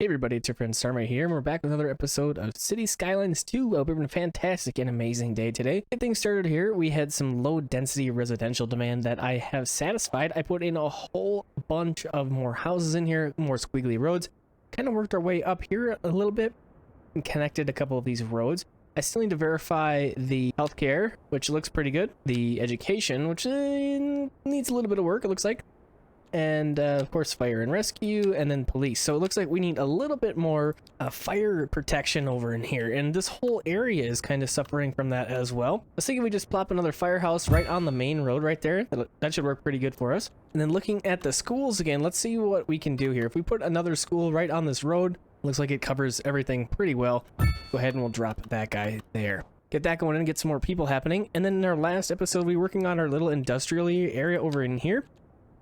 Hey everybody, it's your friend Sarmate here, and we're back with another episode of Cities Skylines 2. I hope you're having a fantastic and amazing day today. Get things started here. We had some low density residential demand that I have satisfied. I put in a whole bunch of more houses in here, more squiggly roads. Kind of worked our way up here a little bit and connected a couple of these roads. I still need to verify the healthcare, which looks pretty good. The education, which needs a little bit of work, it looks like. And of course fire and rescue, and then police. So it looks like we need a little bit more fire protection over in here, and this whole area is kind of suffering from that as well. I was thinking we just plop another firehouse right on the main road right there. That should work pretty good for us. And then looking at the schools again, let's see what we can do here. If we put another school right on this road, looks like it covers everything pretty well. Go ahead and we'll drop that guy there. Get that going and get some more people happening. And then in our last episode, we were working on our little industrial area over in here.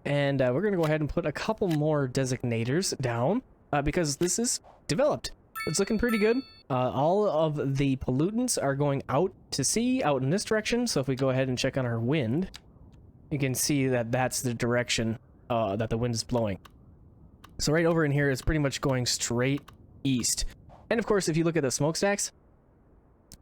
And we're going to go ahead and put a couple more designators down because this is developed. It's looking pretty good. All of the pollutants are going out to sea, out in this direction. So if we go ahead and check on our wind, you can see that that's the direction that the wind is blowing. So right over in here is pretty much going straight east. And of course, if you look at the smokestacks,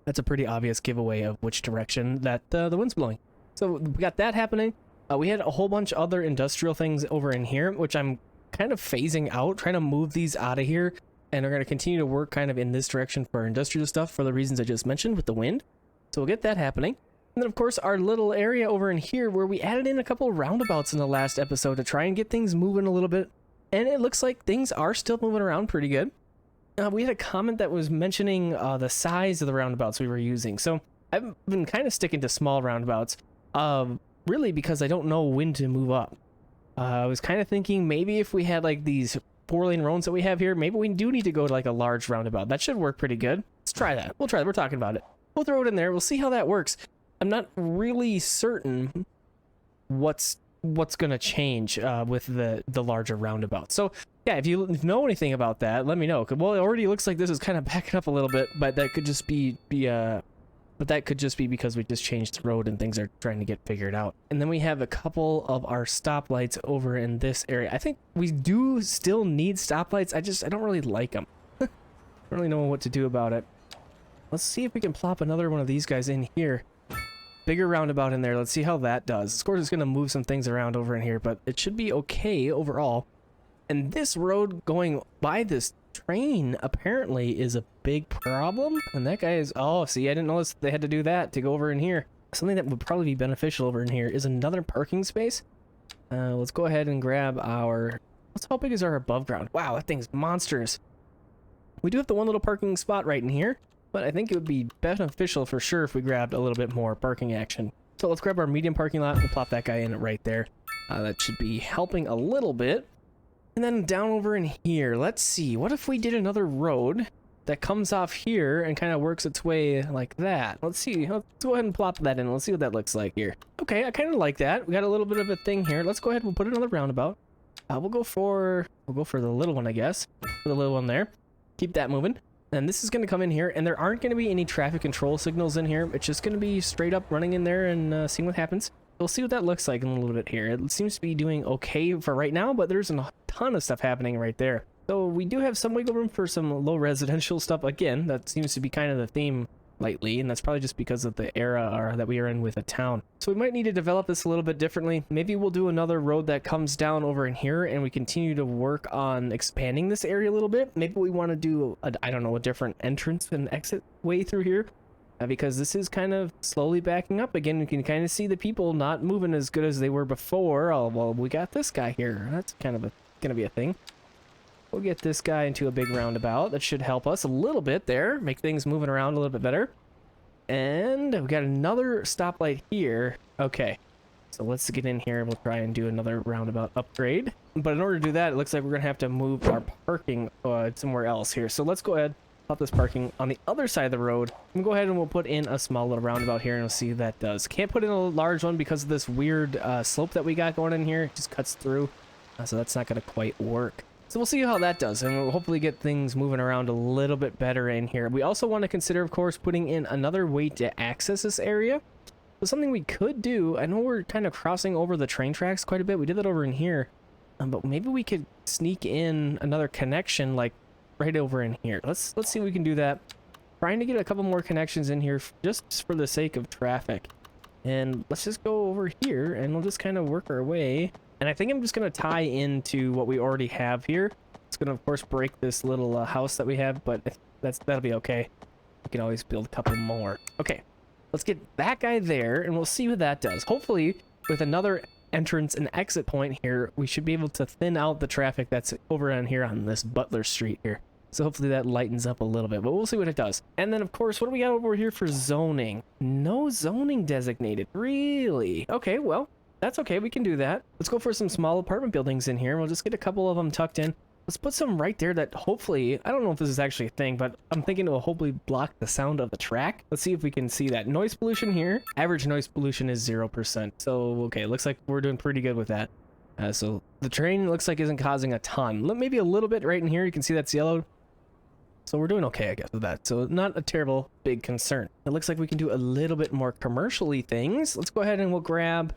that's a pretty obvious giveaway of which direction that the wind's blowing. So we got that happening. We had a whole bunch of other industrial things over in here, which I'm kind of phasing out, trying to move these out of here. And we're going to continue to work kind of in this direction for our industrial stuff for the reasons I just mentioned with the wind. So we'll get that happening. And then, of course, our little area over in here where we added in a couple of roundabouts in the last episode to try and get things moving a little bit. And it looks like things are still moving around pretty good. We had a comment that was mentioning the size of the roundabouts we were using. So I've been kind of sticking to small roundabouts. Really because I don't know when to move up. I was kind of thinking maybe if we had like these 4-lane roads that we have here, maybe we do need to go to like a large roundabout. That should work pretty good. Let's try that. We'll try that. We're talking about it. We'll throw it in there. We'll see how that works. I'm not really certain what's going to change with the larger roundabout. So yeah, if you know anything about that, let me know. Well, it already looks like this is kind of backing up a little bit, but that could just be because we just changed the road and things are trying to get figured out. And then we have a couple of our stoplights over in this area. I think we do still need stoplights. I don't really like them. I don't really know what to do about it. Let's see if we can plop another one of these guys in here. Bigger roundabout in there. Let's see how that does. Of course, it's going to move some things around over in here, but it should be okay overall. And this road going by this train apparently is a big problem, and that guy is, oh, see, I didn't notice they had to do that to go over in here. Something that would probably be beneficial over in here is another parking space. Let's go ahead and grab our, how big is our above ground? Wow, that thing's monstrous. We do have the one little parking spot right in here, but I think it would be beneficial for sure if we grabbed a little bit more parking action. So let's grab our medium parking lot and plop that guy in right there. That should be helping a little bit. And then down over in here, let's see, what if we did another road that comes off here and kind of works its way like that? Let's see, let's go ahead and plop that in. Let's see what that looks like here. Okay, I kind of like that. We got a little bit of a thing here. Let's go ahead and we'll put another roundabout. We'll go for the little one, I guess. The little one there. Keep that moving. And this is going to come in here, and there aren't going to be any traffic control signals in here. It's just going to be straight up running in there and seeing what happens. We'll see what that looks like in a little bit here. It seems to be doing okay for right now, but there's a ton of stuff happening right there. So we do have some wiggle room for some low residential stuff. Again, that seems to be kind of the theme lately, and that's probably just because of the era that we are in with a town. So we might need to develop this a little bit differently. Maybe we'll do another road that comes down over in here, and we continue to work on expanding this area a little bit. Maybe we want to do, I don't know, a different entrance and exit way through here. Because this is kind of slowly backing up again. You can kind of see the people not moving as good as they were before. Oh, well, we got this guy here. That's kind of gonna be a thing. We'll get this guy into a big roundabout. That should help us a little bit there. Make things moving around a little bit better. And we got another stoplight here. Okay. So let's get in here and we'll try and do another roundabout upgrade. But in order to do that, it looks like we're gonna have to move our parking somewhere else here. So let's go ahead. Pop this parking on the other side of the road. I'm gonna go ahead and we'll put in a small little roundabout here and we'll see what that does. Can't put in a large one because of this weird slope that we got going in here. It just cuts through, so that's not gonna quite work. So we'll see how that does, and we'll hopefully get things moving around a little bit better in here. We also want to consider, of course, putting in another way to access this area. So something we could do, I know we're kind of crossing over the train tracks quite a bit. We did that over in here, but maybe we could sneak in another connection, like right over in here. Let's see if we can do that. Trying to get a couple more connections in here just for the sake of traffic. And let's just go over here and we'll just kind of work our way. And I think I'm just going to tie into what we already have here. It's going to, of course, break this little house that we have, but that'll be okay. We can always build a couple more. Okay, let's get that guy there and we'll see what that does. Hopefully, with another entrance and exit point here, we should be able to thin out the traffic that's over on here on this Butler Street here. So hopefully that lightens up a little bit, but we'll see what it does. And then, of course, what do we got over here for zoning? No zoning designated. Really? Okay, well, that's okay. We can do that. Let's go for some small apartment buildings in here. We'll just get a couple of them tucked in. Let's put some right there that hopefully, I don't know if this is actually a thing, but I'm thinking it will hopefully block the sound of the track. Let's see if we can see that. Noise pollution here. Average noise pollution is 0%. So, okay, looks like we're doing pretty good with that. So the train looks like isn't causing a ton. Maybe a little bit right in here. You can see that's yellow. So we're doing okay, I guess, with that. So not a terrible big concern. It looks like we can do a little bit more commercial-y things. Let's go ahead and we'll grab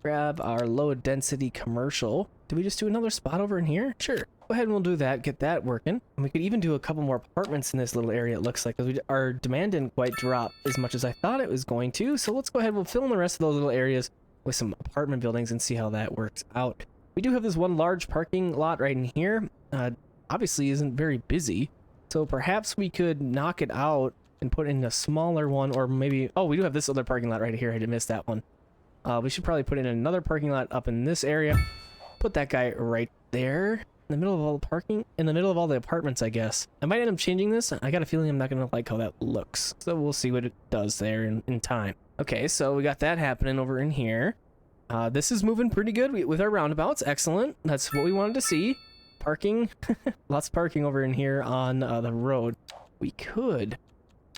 our low density commercial. Did we just do another spot over in here? Sure. Go ahead and we'll do that, get that working. And we could even do a couple more apartments in this little area, it looks like, because our demand didn't quite drop as much as I thought it was going to. So let's go ahead, we'll fill in the rest of those little areas with some apartment buildings and see how that works out. We do have this one large parking lot right in here. Obviously isn't very busy. So perhaps we could knock it out and put in a smaller one, or maybe, oh, we do have this other parking lot right here. I did miss that one. We should probably put in another parking lot up in this area. Put that guy right there in the middle of all the parking, in the middle of all the apartments, I guess. I might end up changing this. I got a feeling I'm not going to like how that looks. So we'll see what it does there in time. Okay, so we got that happening over in here. This is moving pretty good with our roundabouts. Excellent. That's what we wanted to see. Parking. Lots of parking over in here on the road. We could.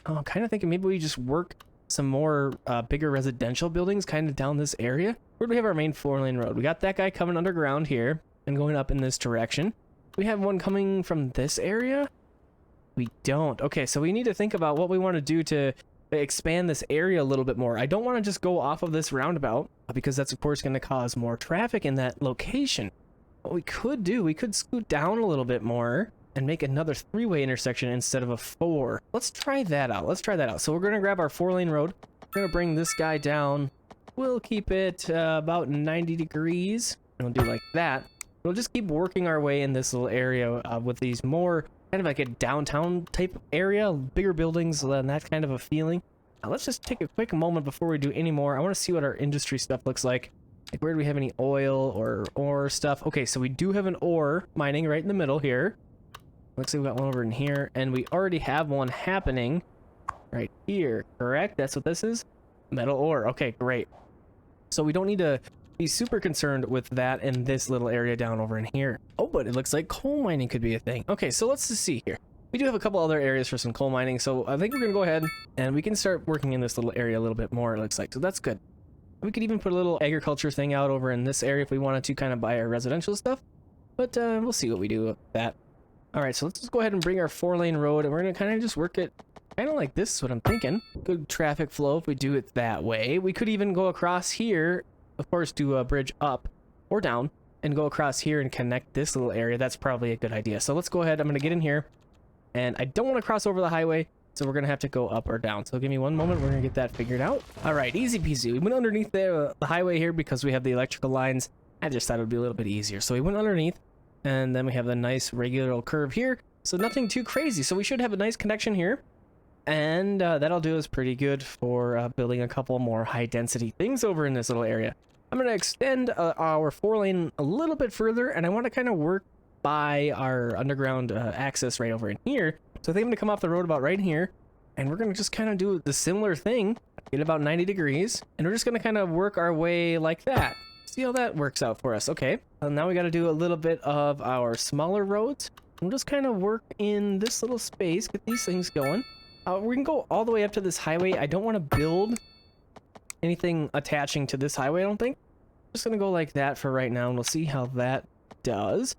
Oh, kind of thinking maybe we just work some more bigger residential buildings kind of down this area. Where do we have our main 4-lane road? We got that guy coming underground here and going up in this direction. We have one coming from this area? We don't. Okay, so we need to think about what we want to do to expand this area a little bit more. I don't want to just go off of this roundabout because that's of course going to cause more traffic in that location. What we could do, we could scoot down a little bit more and make another 3-way intersection instead of a 4. Let's try that out. Let's try that out. So we're going to grab our 4-lane road. We're going to bring this guy down. We'll keep it about 90 degrees. And we'll do like that. We'll just keep working our way in this little area with these more kind of like a downtown type area, bigger buildings and that kind of a feeling. Now let's just take a quick moment before we do any more. I want to see what our industry stuff looks like. Like, where do we have any oil or ore stuff? Okay, so we do have an ore mining right in the middle here. Looks like we got one over in here, and we already have one happening right here, correct? That's what this is? Metal ore. Okay, great. So we don't need to be super concerned with that in this little area down over in here. Oh, but it looks like coal mining could be a thing. Okay, so let's just see here. We do have a couple other areas for some coal mining, so I think we're going to go ahead and we can start working in this little area a little bit more, it looks like. So that's good. We could even put a little agriculture thing out over in this area if we wanted to kind of buy our residential stuff. But we'll see what we do with that. All right, so let's just go ahead and bring our 4-lane road, and we're going to kind of just work it kind of like this is what I'm thinking. Good traffic flow if we do it that way. We could even go across here, of course, do a bridge up or down, and go across here and connect this little area. That's probably a good idea. So let's go ahead. I'm going to get in here, and I don't want to cross over the highway. So we're going to have to go up or down. So give me one moment. We're going to get that figured out. All right, easy peasy. We went underneath the highway here because we have the electrical lines. I just thought it would be a little bit easier. So we went underneath, and then we have the nice regular old curve here. So nothing too crazy. So we should have a nice connection here. And that'll do us pretty good for building a couple more high-density things over in this little area. I'm going to extend our 4-lane a little bit further, and I want to kind of work by our underground access right over in here. So I think I'm going to come off the road about right here, and we're going to just kind of do the similar thing, get about 90 degrees, and we're just going to kind of work our way like that. See how that works out for us. Okay, now we got to do a little bit of our smaller roads. We'll just kind of work in this little space, get these things going. We can go all the way up to this highway. I don't want to build anything attaching to this highway, I don't think. Just going to go like that for right now, and we'll see how that does.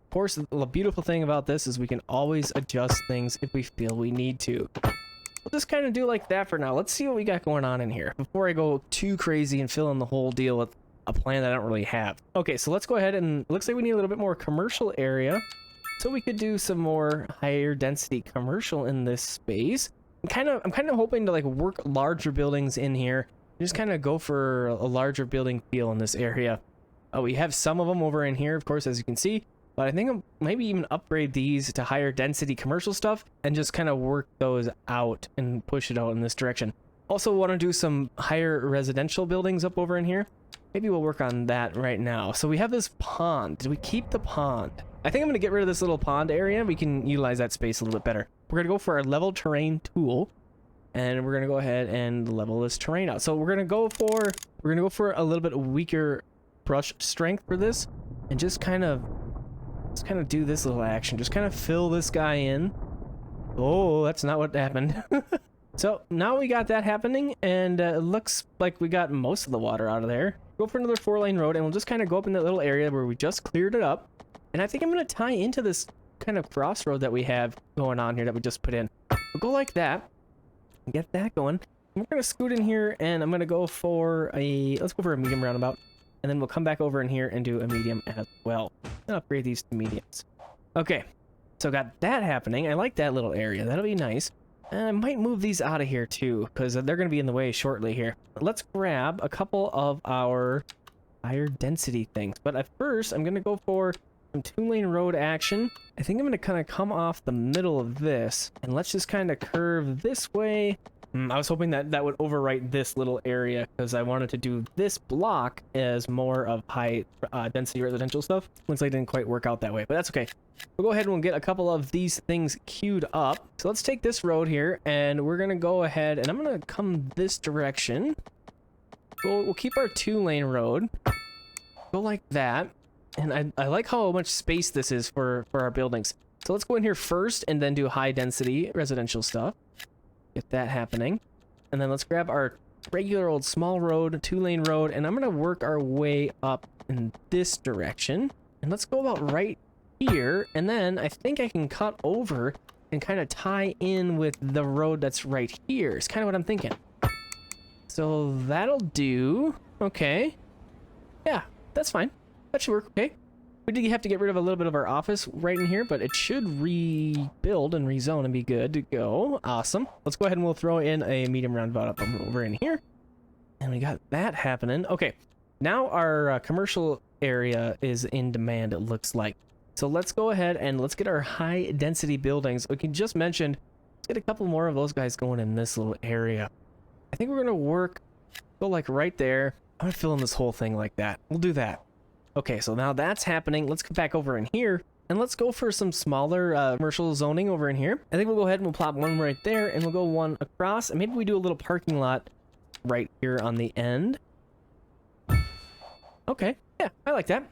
Of course, the beautiful thing about this is we can always adjust things if we feel we need to. We'll just kind of do like that for now. Let's see what we got going on in here before I go too crazy and fill in the whole deal with a plan that I don't really have. Okay, so let's go ahead and it looks like we need a little bit more commercial area. So we could do some more higher density commercial in this space. I'm kind of hoping to like work larger buildings in here. Just kind of go for a larger building feel in this area. We have some of them over in here, of course, as you can see. But I think I'll maybe even upgrade these to higher density commercial stuff and just kind of work those out and push it out in this direction. Also want to do some higher residential buildings up over in here. Maybe we'll work on that right now. So we have this pond. Did we keep the pond? I think I'm going to get rid of this little pond area. We can utilize that space a little bit better. We're going to go for our level terrain tool. And we're going to go ahead and level this terrain out. So we're going to go for a little bit weaker brush strength for this. And just kind of do this little action. Just kind of fill this guy in. Oh, that's not what happened. So now we got that happening, and it looks like we got most of the water out of there. Go for another 4-lane road, and we'll just kind of go up in that little area where we just cleared it up. And I think I'm going to tie into this kind of crossroad that we have going on here that we just put in. We'll go like that. Get that going. We're going to scoot in here, and I'm going to go for let's go for a medium roundabout. And then we'll come back over in here and do a medium as well. And upgrade these to mediums. Okay, so got that happening. I like that little area. That'll be nice. And I might move these out of here too, because they're going to be in the way shortly here. Let's grab a couple of our higher density things. But at first, I'm going to go for some 2-lane road action. I think I'm going to kind of come off the middle of this. And let's just kind of curve this way. I was hoping that that would overwrite this little area, because I wanted to do this block as more of high density residential stuff. Looks like it didn't quite work out that way, but that's okay. We'll go ahead and we'll get a couple of these things queued up. So let's take this road here, and we're going to go ahead, and I'm going to come this direction. We'll keep our 2-lane road. Go like that. And I like how much space this is for our buildings. So let's go in here first and then do high density residential stuff. Get that happening. And then let's grab our regular old small road, 2-lane road, and I'm going to work our way up in this direction. And let's go about right here, and then I think I can cut over and kind of tie in with the road that's right here. It's kind of what I'm thinking. So that'll do. Okay. Yeah, that's fine. That should work okay. We did have to get rid of a little bit of our office right in here, but it should rebuild and rezone and be good to go. Awesome. Let's go ahead and we'll throw in a medium roundabout up over in here. And we got that happening. Okay, now our commercial area is in demand, it looks like. So let's go ahead and let's get our high density buildings. We can just mention, let's get a couple more of those guys going in this little area. I think we're going to go like right there. I'm going to fill in this whole thing like that. We'll do that. Okay, so now that's happening. Let's come back over in here, and let's go for some smaller commercial zoning over in here. I think we'll go ahead and we'll plop one right there, and we'll go one across, and maybe we do a little parking lot right here on the end. Okay, yeah, I like that.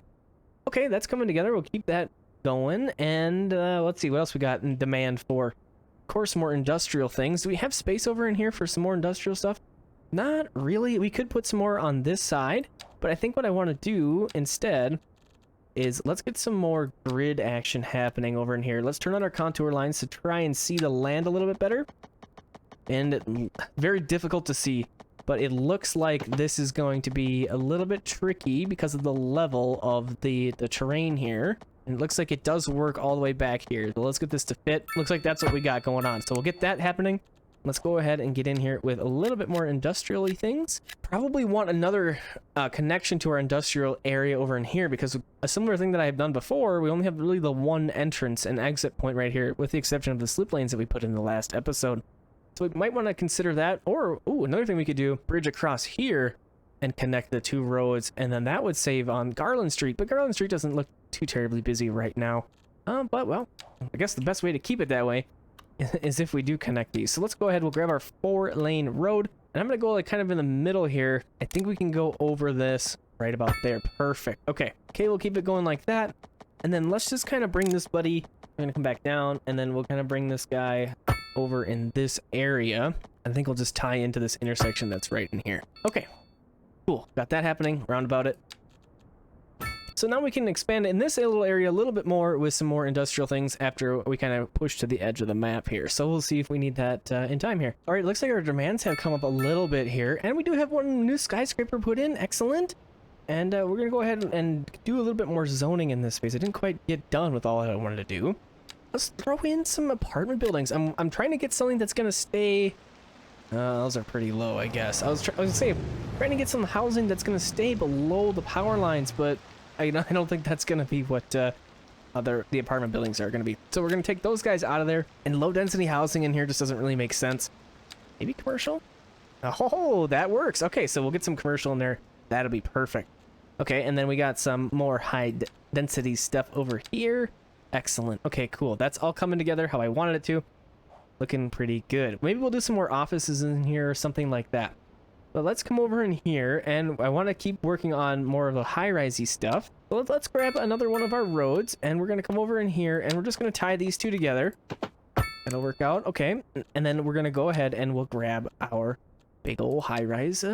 Okay, that's coming together. We'll keep that going, and let's see what else we got in demand for. Of course, more industrial things. Do we have space over in here for some more industrial stuff? Not really. We could put some more on this side, but I think what I want to do instead is let's get some more grid action happening over in here. Let's turn on our contour lines to try and see the land a little bit better. And very difficult to see, but it looks like this is going to be a little bit tricky because of the level of the terrain here. And it looks like it does work all the way back here. So let's get this to fit. Looks like that's what we got going on. So we'll get that happening. Let's go ahead and get in here with a little bit more industrial-y things. Probably want another connection to our industrial area over in here, because a similar thing that I have done before, we only have really the one entrance and exit point right here, with the exception of the slip lanes that we put in the last episode. So we might want to consider that, or another thing we could do, bridge across here and connect the two roads, and then that would save on Garland Street, but Garland Street doesn't look too terribly busy right now. But well, I guess the best way to keep it that way is if we do connect these. So let's go ahead, we'll grab our 4-lane road, and I'm gonna go like kind of in the middle here. I think we can go over this right about there. Perfect. Okay, we'll keep it going like that, and then let's just kind of bring this buddy, we're gonna come back down, and then we'll kind of bring this guy over in this area. I think we'll just tie into this intersection that's right in here. Okay, cool, got that happening, roundabout it. So now we can expand in this little area a little bit more with some more industrial things after we kind of push to the edge of the map here. So we'll see if we need that in time here. All right, looks like our demands have come up a little bit here, and we do have one new skyscraper put in. Excellent. And we're going to go ahead and do a little bit more zoning in this space. I didn't quite get done with all I wanted to do. Let's throw in some apartment buildings. I'm trying to get something that's going to stay... those are pretty low, I guess. I was going to say, trying to get some housing that's going to stay below the power lines, but I don't think that's going to be what the apartment buildings are going to be. So we're going to take those guys out of there, and low density housing in here just doesn't really make sense. Maybe commercial? Oh, that works. Okay, so we'll get some commercial in there. That'll be perfect. Okay, and then we got some more high density stuff over here. Excellent. Okay, cool. That's all coming together how I wanted it to. Looking pretty good. Maybe we'll do some more offices in here or something like that. But let's come over in here, and I want to keep working on more of the high-risey stuff. So let's grab another one of our roads, and we're going to come over in here, and we're just going to tie these two together. That'll work out. Okay, and then we're going to go ahead and we'll grab our big old high-rise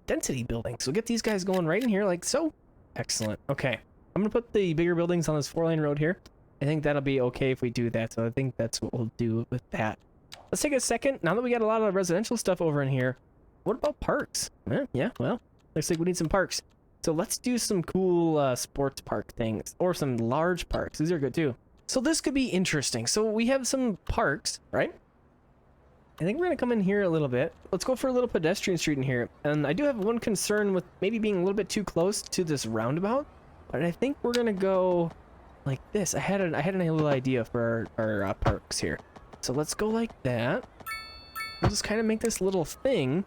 density building. So get these guys going right in here like so. Excellent. Okay, I'm going to put the bigger buildings on this 4-lane road here. I think that'll be okay if we do that, so I think that's what we'll do with that. Let's take a second. Now that we got a lot of residential stuff over in here, what about parks? Yeah, well, looks like we need some parks. So let's do some cool sports park things, or some large parks. These are good too. So this could be interesting. So we have some parks, right? I think we're going to come in here a little bit. Let's go for a little pedestrian street in here. And I do have one concern with maybe being a little bit too close to this roundabout, but I think we're going to go... like this. I had a little idea for our parks here. So let's go like that. We'll just kind of make this little thing.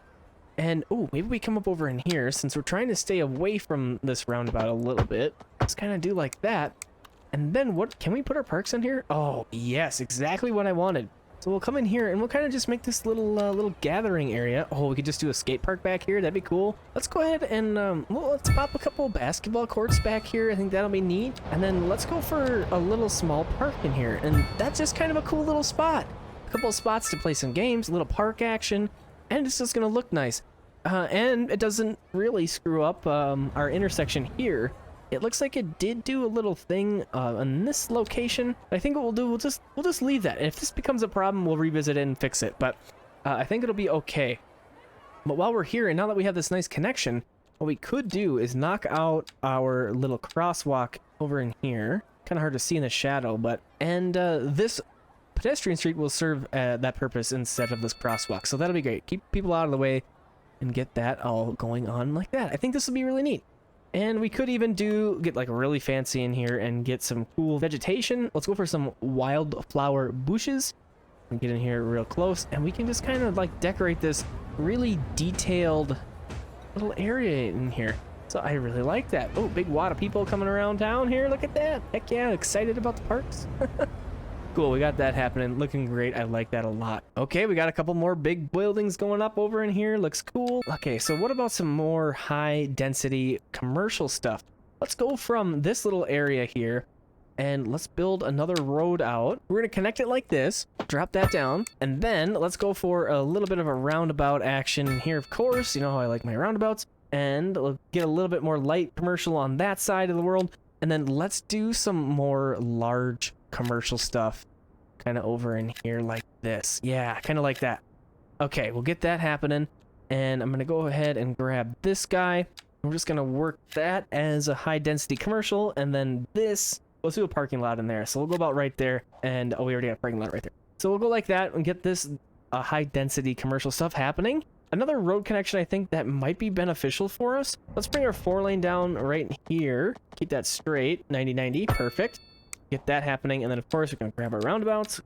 And, oh, maybe we come up over in here since we're trying to stay away from this roundabout a little bit. Let's kind of do like that. And then what, can we put our parks in here? Oh, yes, exactly what I wanted. So we'll come in here and we'll kind of just make this little gathering area. Oh, we could just do a skate park back here. That'd be cool. Let's go ahead and well, let's pop a couple basketball courts back here. I think that'll be neat. And then let's go for a little small park in here. And that's just kind of a cool little spot. A couple of spots to play some games, a little park action, and it's just going to look nice. And it doesn't really screw up our intersection here. It looks like it did do a little thing on this location. I think what we'll do, we'll just leave that. And if this becomes a problem, we'll revisit it and fix it. But I think it'll be okay. But while we're here, and now that we have this nice connection, what we could do is knock out our little crosswalk over in here. Kind of hard to see in the shadow, but this pedestrian street will serve that purpose instead of this crosswalk. So that'll be great. Keep people out of the way and get that all going on like that. I think this will be really neat. And we could even get like really fancy in here and get some cool vegetation. Let's go for some wildflower bushes and get in here real close. And we can just kind of like decorate this really detailed little area in here. So I really like that. Oh, big wad of people coming around town here. Look at that. Heck yeah, excited about the parks. Cool, we got that happening. Looking great. I like that a lot. Okay, we got a couple more big buildings going up over in here. Looks cool. Okay, so what about some more high density commercial stuff? Let's go from this little area here and let's build another road out. We're going to connect it like this, drop that down, and then let's go for a little bit of a roundabout action here, of course. You know how I like my roundabouts. And we'll get a little bit more light commercial on that side of the world. And then let's do some more large commercial stuff kind of over in here like this. Yeah, kind of like that. Okay, we'll get that happening. And I'm going to go ahead and grab this guy. We're just going to work that as a high density commercial. And then this, let's do a parking lot in there. So we'll go about right there. And oh, we already got a parking lot right there. So we'll go like that and get this high density commercial stuff happening. Another road connection I think that might be beneficial for us. Let's bring our 4-lane down right here. Keep that straight. 90-90. Perfect. Get that happening. And then, of course, we're going to grab our roundabouts.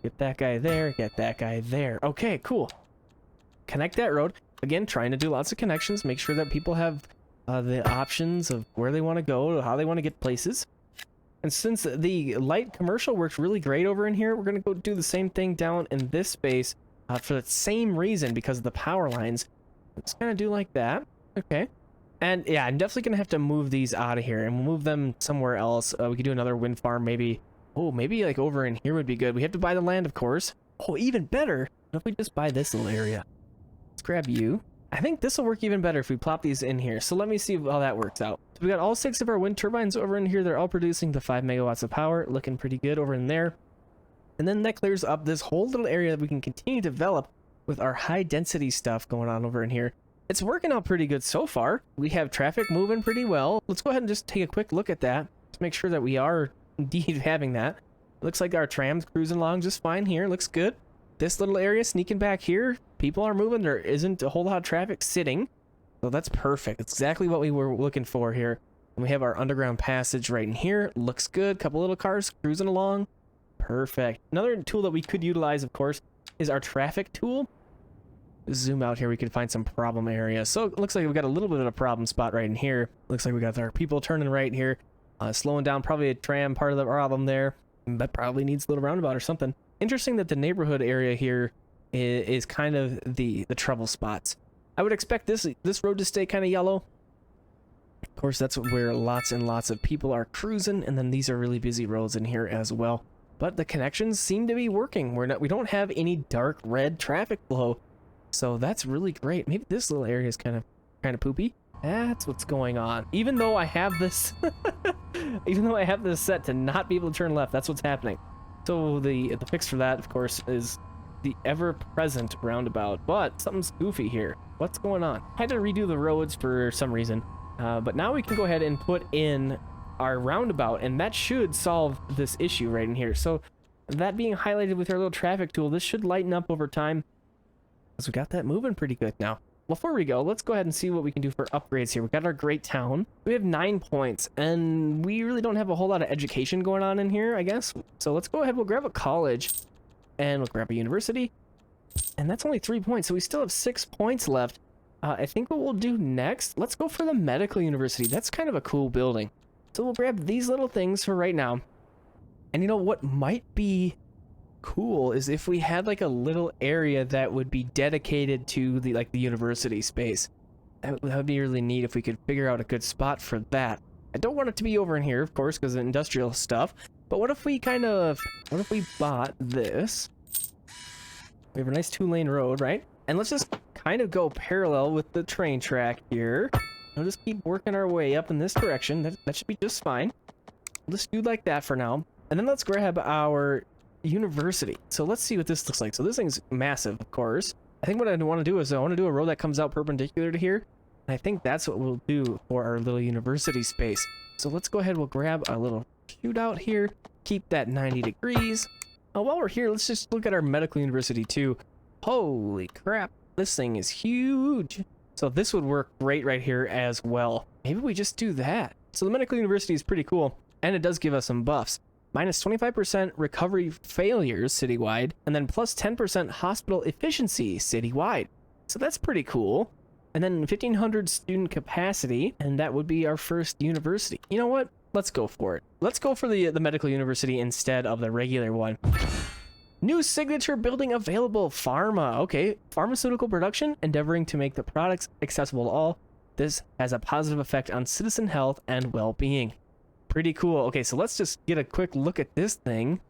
Get that guy there. Get that guy there. Okay, cool. Connect that road. Again, trying to do lots of connections. Make sure that people have the options of where they want to go, how they want to get places. And since the light commercial works really great over in here, we're going to go do the same thing down in this space. For the same reason, because of the power lines. Let's kind of do like that. Okay. And yeah, I'm definitely going to have to move these out of here and we'll move them somewhere else. We could do another wind farm maybe. Oh, maybe like over in here would be good. We have to buy the land, of course. Oh, even better. What if we just buy this little area? Let's grab you. I think this will work even better if we plop these in here. So let me see how that works out. So we got all 6 of our wind turbines over in here. They're all producing the 5 megawatts of power. Looking pretty good over in there. And then that clears up this whole little area that we can continue to develop with our high density stuff going on over in here. it's working out pretty good so far. We have traffic moving pretty well. Let's go ahead and just take a quick look at that to make sure that we are indeed having that. Looks like our tram's cruising along just fine here. Looks good. This little area sneaking back here, people are moving. There isn't a whole lot of traffic sitting. So that's perfect. That's exactly what we were looking for here. And we have our underground passage right in here. Looks good. Couple little cars cruising along. Perfect. Another tool that we could utilize, of course, is our traffic tool. Zoom out here, we can find some problem areas. So it looks like we've got a little bit of a problem spot right in here. Looks like we got our people turning right here, slowing down. Probably a tram part of the problem there. That probably needs a little roundabout or something. Interesting that the neighborhood area here is kind of the trouble spots. I would expect this road to stay kind of yellow. Of course, that's where lots and lots of people are cruising, and then these are really busy roads in here as well. But the connections seem to be working. We don't have any dark red traffic flow. So that's really great. Maybe this little area is kind of poopy. That's what's going on. Even though I have this, set to not be able to turn left, that's what's happening. So the fix for that, of course, is the ever-present roundabout. But something's goofy here. What's going on? I had to redo the roads for some reason. But now we can go ahead and put in our roundabout, and that should solve this issue right in here. So that being highlighted with our little traffic tool, this should lighten up over time. So we got that moving pretty good now. Before we go, let's go ahead and see what we can do for upgrades here. We got our great town. We have 9 points, and we really don't have a whole lot of education going on in here, I guess. So let's go ahead. We'll grab a college, and we'll grab a university, and that's only 3 points. So we still have 6 points left. I think what we'll do next, let's go for the medical university. That's kind of a cool building. So we'll grab these little things for right now. And you know what might be cool is if we had like a little area that would be dedicated to the university space. That would be really neat if we could figure out a good spot for that. I don't want it to be over in here, of course, because of industrial stuff. But what if we bought this? We have a nice 2-lane road, right? And let's just kind of go parallel with the train track here. We'll just keep working our way up in this direction. That should be just fine. We'll just do like that for now. And then let's grab our university. So let's see what this looks like. So this thing's massive, of course. I think what I want to do is I want to do a road that comes out perpendicular to here. And I think that's what we'll do for our little university space. So let's go ahead. We'll grab a little shootout here. Keep that 90 degrees. While we're here, let's just look at our medical university too. Holy crap. This thing is huge. So this would work great right here as well. Maybe we just do that. So the medical university is pretty cool. And it does give us some buffs. Minus 25% recovery failures citywide, and then plus 10% hospital efficiency citywide. So that's pretty cool. And then 1,500 student capacity, and that would be our first university. You know what? Let's go for it. Let's go for the medical university instead of the regular one. New signature building available, pharma. Okay, pharmaceutical production, endeavoring to make the products accessible to all. This has a positive effect on citizen health and well-being. Pretty cool. Okay, so let's just get a quick look at this thing.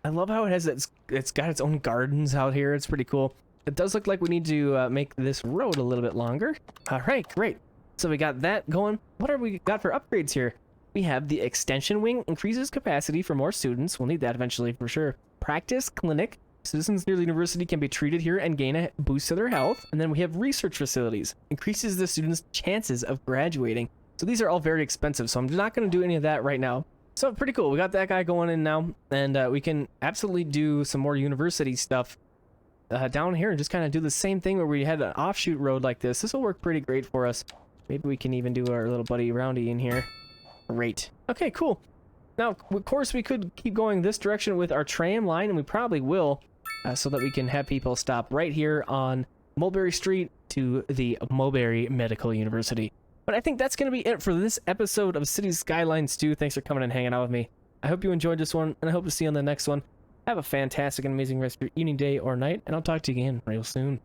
I love how it has it's got its own gardens out here. It's pretty cool. It does look like we need to make this road a little bit longer. All right, great. So we got that going. What have we got for upgrades here? We have the extension wing, increases capacity for more students. We'll need that eventually for sure. Practice clinic. Citizens near the university can be treated here and gain a boost to their health. And then we have research facilities. Increases the students' chances of graduating. So these are all very expensive, so I'm not going to do any of that right now. So pretty cool. We got that guy going in now, and we can absolutely do some more university stuff down here and just kind of do the same thing where we had an offshoot road like this. This will work pretty great for us. Maybe we can even do our little buddy Roundy in here. Great. Okay, cool. Now, of course, we could keep going this direction with our tram line, and we probably will, so that we can have people stop right here on Mulberry Street to the Mulberry Medical University. But I think that's going to be it for this episode of Cities Skylines 2. Thanks for coming and hanging out with me. I hope you enjoyed this one, and I hope to see you on the next one. Have a fantastic and amazing rest of your evening, day, or night, and I'll talk to you again real soon.